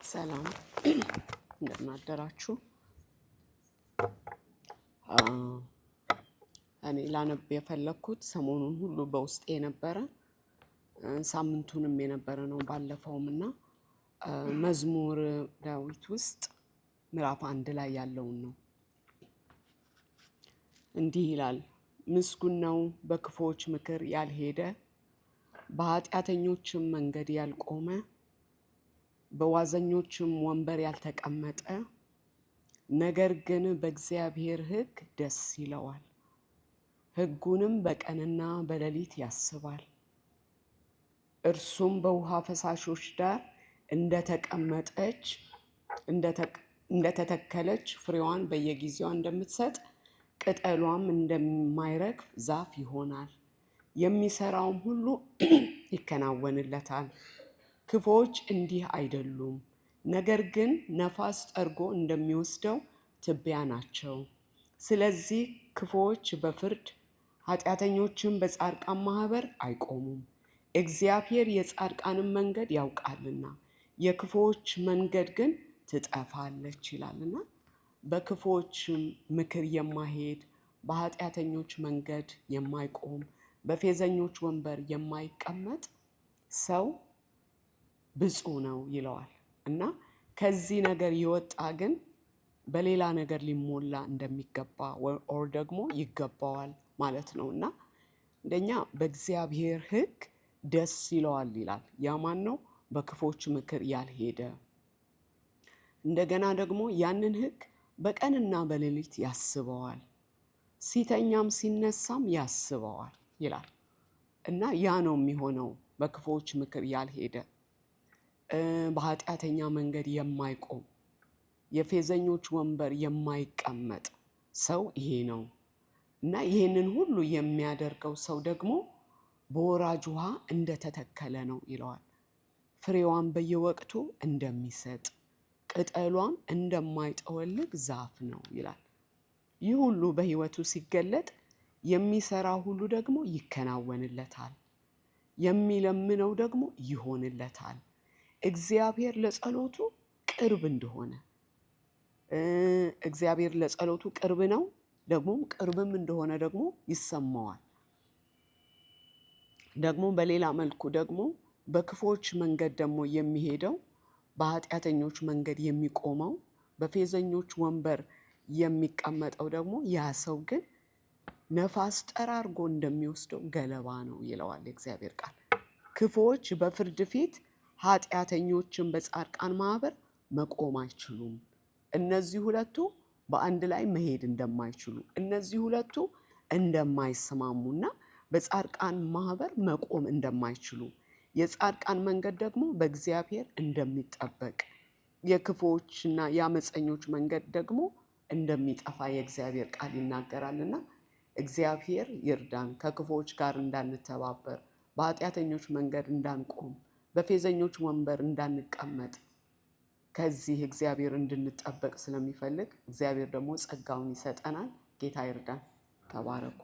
ሰላም እንደምን አደራችሁ። እኔ ላነብ የፈለኩት ሰሞኑን ሁሉ በውስጤ የነበረ ሳምንቱንም የነበረ ነው። ባለፈውም እና መዝሙር ዳዊት ውስጥ ምዕራፍ 1 ላይ ያለውን ነው። እንዲህ ይላል፣ ምስጉን ነው በክፉዎች ምክር ያልሄደ፣ በኃጢአተኞችም መንገድ ያልቆመ፣ በዋዘኞችም ወንበር ያልተቀመጠ፣ ነገር ግን በእግዚአብሔር ሕግ ደስ ይለዋል፣ ሕጉንም በቀንና በሌሊት ያስባል። እርሱም በውሃ ፈሳሾች ዳር እንደተተከለች ፍሬዋን በየጊዜዋ እንደምትሰጥ ቅጠሏም እንደማይረግፍ ዛፍ ይሆናል። የሚሰራውም ሁሉ ይከናወንለታል። ክፉዎች እንዲህ አይደሉም፣ ነገር ግን ነፋስ ጠርጎ እንደሚወስደው ትቢያ ናቸው። ስለዚህ ክፉዎች በፍርድ ኃጢአተኞችም በጻድቃን ማህበር አይቆሙም። እግዚአብሔር የጻድቃንን መንገድ ያውቃልና የክፉዎች መንገድ ግን ትጠፋለች ይላልና፣ በክፉዎችም ምክር የማይሄድ በኃጢአተኞች መንገድ የማይቆም በፌዘኞች ወንበር የማይቀመጥ ሰው ብፁዕ ነው ይለዋል። እና ከዚህ ነገር የወጣ ግን በሌላ ነገር ሊሞላ እንደሚገባ ኦር ደግሞ ይገባዋል ማለት ነው። እና እንደኛ በእግዚአብሔር ሕግ ደስ ይለዋል ይላል። ያ ማን ነው? በክፎች ምክር ያልሄደ። እንደገና ደግሞ ያንን ሕግ በቀንና በሌሊት ያስበዋል፣ ሲተኛም ሲነሳም ያስበዋል ይላል። እና ያ ነው የሚሆነው በክፎች ምክር ያልሄደ፣ በኃጢአተኛ መንገድ የማይቆም የፌዘኞች ወንበር የማይቀመጥ ሰው ይሄ ነው። እና ይህንን ሁሉ የሚያደርገው ሰው ደግሞ በወራጅ ውሃ እንደተተከለ ነው ይለዋል። ፍሬዋን በየወቅቱ እንደሚሰጥ ቅጠሏም እንደማይጠወልግ ዛፍ ነው ይላል። ይህ ሁሉ በሕይወቱ ሲገለጥ የሚሰራ ሁሉ ደግሞ ይከናወንለታል፣ የሚለምነው ደግሞ ይሆንለታል። እግዚአብሔር ለጸሎቱ ቅርብ እንደሆነ፣ እግዚአብሔር ለጸሎቱ ቅርብ ነው፣ ደግሞም ቅርብም እንደሆነ ደግሞ ይሰማዋል። ደግሞ በሌላ መልኩ ደግሞ በክፎች መንገድ ደግሞ የሚሄደው፣ በኃጢአተኞች መንገድ የሚቆመው፣ በፌዘኞች ወንበር የሚቀመጠው ደግሞ ያ ሰው ግን ነፋስ ጠራርጎ እንደሚወስደው ገለባ ነው ይለዋል የእግዚአብሔር ቃል። ክፉዎች በፍርድ ፊት ኃጢአተኞችን በጻድቃን ማህበር መቆም አይችሉም። እነዚህ ሁለቱ በአንድ ላይ መሄድ እንደማይችሉ፣ እነዚህ ሁለቱ እንደማይስማሙና በጻድቃን ማህበር መቆም እንደማይችሉ፣ የጻድቃን መንገድ ደግሞ በእግዚአብሔር እንደሚጠበቅ፣ የክፉዎችና የአመፀኞች መንገድ ደግሞ እንደሚጠፋ የእግዚአብሔር ቃል ይናገራልና እግዚአብሔር ይርዳን። ከክፉዎች ጋር እንዳንተባበር፣ በኃጢአተኞች መንገድ እንዳንቆም፣ በፌዘኞች ወንበር እንዳንቀመጥ ከዚህ እግዚአብሔር እንድንጠበቅ ስለሚፈልግ እግዚአብሔር ደግሞ ጸጋውን ይሰጠናል። ጌታ ይርዳን። ተባረኩ።